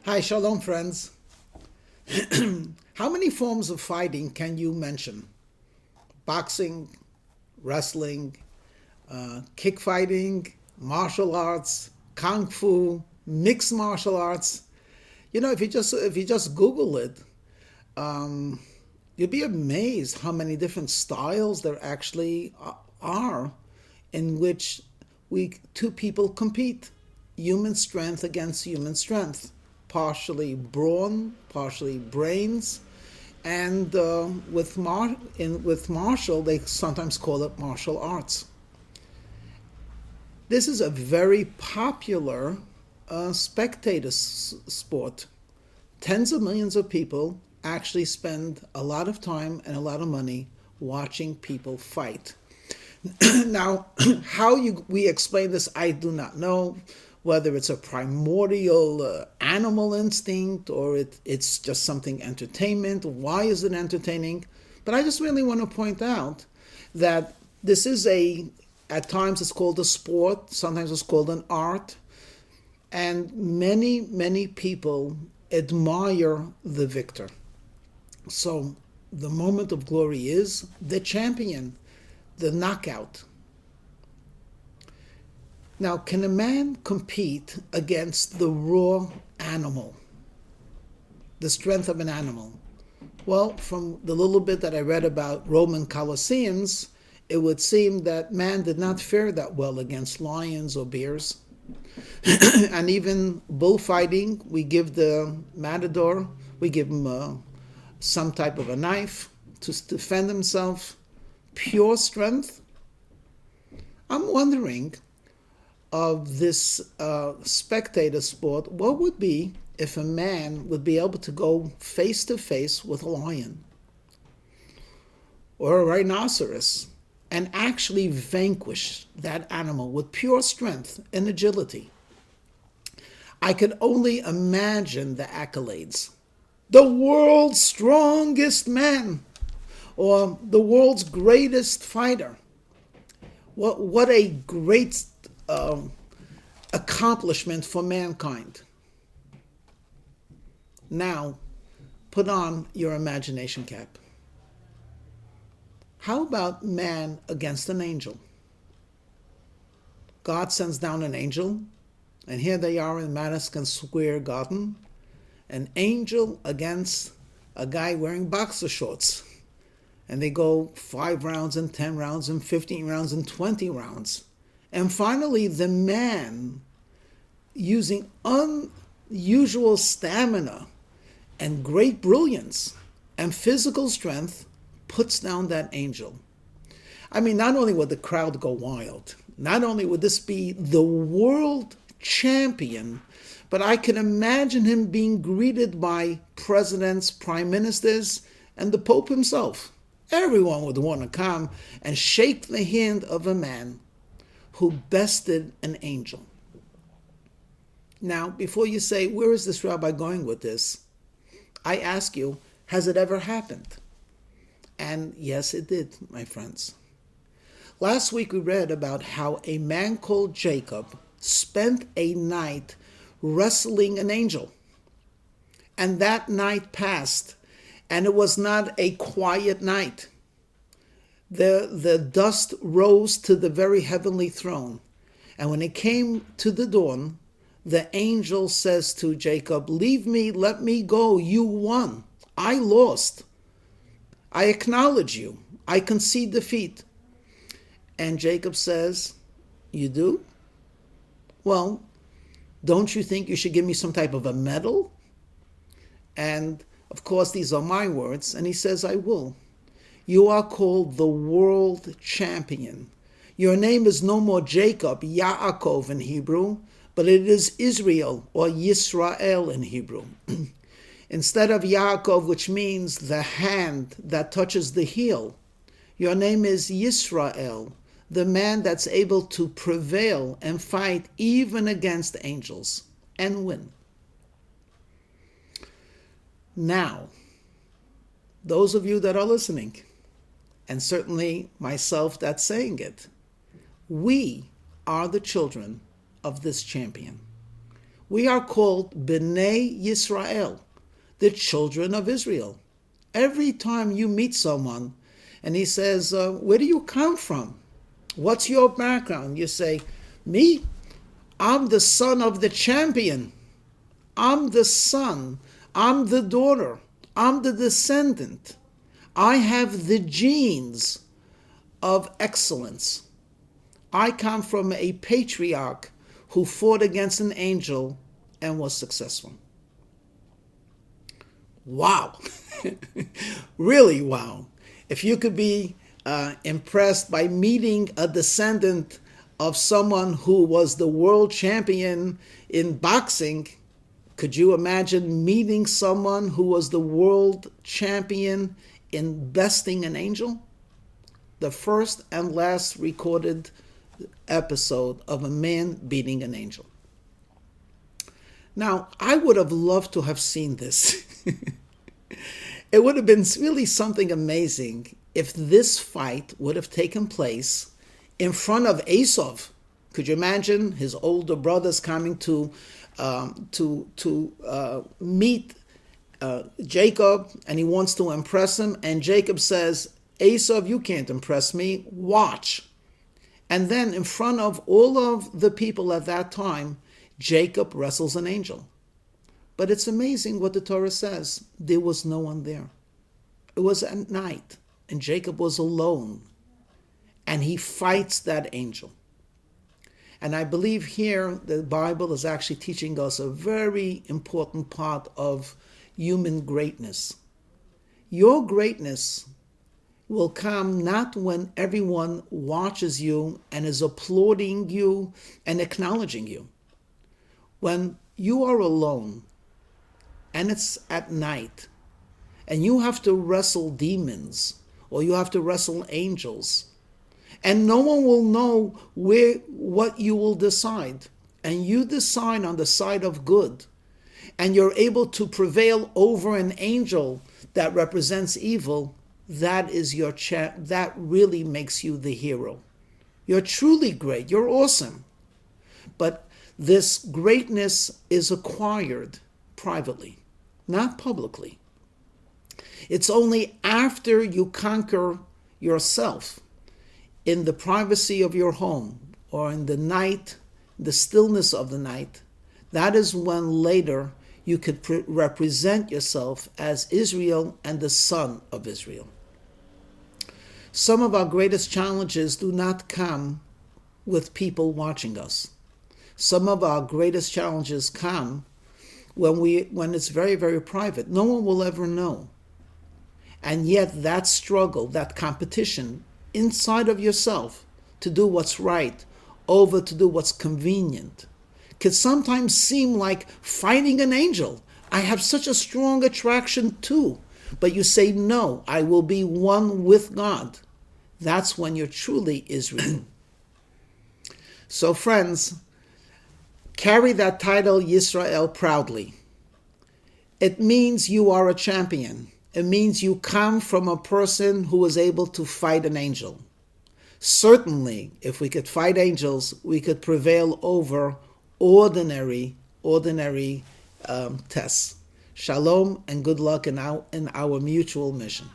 Hi, shalom, friends. How many forms of fighting can you mention? Boxing, wrestling, kick fighting, martial arts, kung fu, mixed martial arts. If you just Google it, um, you'll be amazed how many different styles there actually are in which two people compete. Human strength against human strength, partially brawn, partially brains, and with martial, they sometimes call it martial arts. This is a very popular spectator sport. Tens of millions of people actually spend a lot of time and a lot of money watching people fight. Now, we explain this, I do not know. Whether it's a primordial animal instinct or it's just something entertainment. Why is it entertaining? But I just really want to point out that this is at times it's called a sport, sometimes it's called an art, and many, many people admire the victor. So the moment of glory is the champion, the knockout. Now, can a man compete against the raw animal, the strength of an animal? Well, from the little bit that I read about Roman Colosseums, it would seem that man did not fare that well against lions or bears. And even bullfighting, we give the matador, we give him some type of a knife to defend himself. Pure strength? I'm wondering, of this spectator sport, what would be if a man would be able to go face to face with a lion or a rhinoceros and actually vanquish that animal with pure strength and agility? I could only imagine the accolades. The world's strongest man, or the world's greatest fighter. What a great accomplishment for mankind. Now, put on your imagination cap. How about man against an angel? God sends down an angel, and here they are in Madison Square Garden, an angel against a guy wearing boxer shorts. And they go 5 rounds and 10 rounds and 15 rounds and 20 rounds. And finally, the man, using unusual stamina and great brilliance and physical strength, puts down that angel. I mean, not only would the crowd go wild, not only would this be the world champion, but I can imagine him being greeted by presidents, prime ministers, and the Pope himself. Everyone would want to come and shake the hand of a man who bested an angel. Now, before you say, where is this rabbi going with this? I ask you, has it ever happened? And yes, it did, my friends. Last week we read about how a man called Jacob spent a night wrestling an angel. And that night passed, and it was not a quiet night. The dust rose to the very heavenly throne. And when it came to the dawn, the angel says to Jacob, "Leave me, let me go. You won. I lost. I acknowledge you. I concede defeat." And Jacob says, "You do? Well, don't you think you should give me some type of a medal?" And of course, these are my words. And he says, "I will. You are called the world champion. Your name is no more Jacob, Yaakov in Hebrew, but it is Israel or Yisrael in Hebrew. Instead of Yaakov, which means the hand that touches the heel, your name is Yisrael, the man that's able to prevail and fight even against angels and win." Now, those of you that are listening, and certainly myself that's saying it, we are the children of this champion. We are called B'nai Yisrael, the children of Israel. Every time you meet someone and he says, where do you come from? What's your background? You say, me? I'm the son of the champion. I'm the son. I'm the daughter. I'm the descendant. I have the genes of excellence. I come from a patriarch who fought against an angel and was successful. Wow. Really wow. If you could be impressed by meeting a descendant of someone who was the world champion in boxing, could you imagine meeting someone who was the world champion in besting an angel? The first and last recorded episode of a man beating an angel. Now, I would have loved to have seen this. It would have been really something amazing if this fight would have taken place in front of Esau. Could you imagine his older brothers coming to meet Jacob, and he wants to impress him, and Jacob says, Esau, you can't impress me, watch. And then in front of all of the people at that time, Jacob wrestles an angel. But it's amazing what the Torah says. There was no one there. It was at night, and Jacob was alone, and he fights that angel. And I believe here the Bible is actually teaching us a very important part of human greatness. Your greatness will come not when everyone watches you and is applauding you and acknowledging you. When you are alone and it's at night and you have to wrestle demons or you have to wrestle angels, and no one will know what you will decide, and you decide on the side of good, and you're able to prevail over an angel that represents evil, that is your that really makes you the hero. You're truly great. You're awesome. But this greatness is acquired privately, not publicly. It's only after you conquer yourself in the privacy of your home or in the night, the stillness of the night, that is when later you could represent yourself as Israel and the son of Israel. Some of our greatest challenges do not come with people watching us. Some of our greatest challenges come when it's very, very private. No one will ever know. And yet that struggle, that competition inside of yourself to do what's right over to do what's convenient could sometimes seem like fighting an angel. I have such a strong attraction too. But you say, no, I will be one with God. That's when you're truly Israel. So friends, carry that title Yisrael proudly. It means you are a champion. It means you come from a person who was able to fight an angel. Certainly, if we could fight angels, we could prevail over ordinary tests. Shalom and good luck in our mutual mission.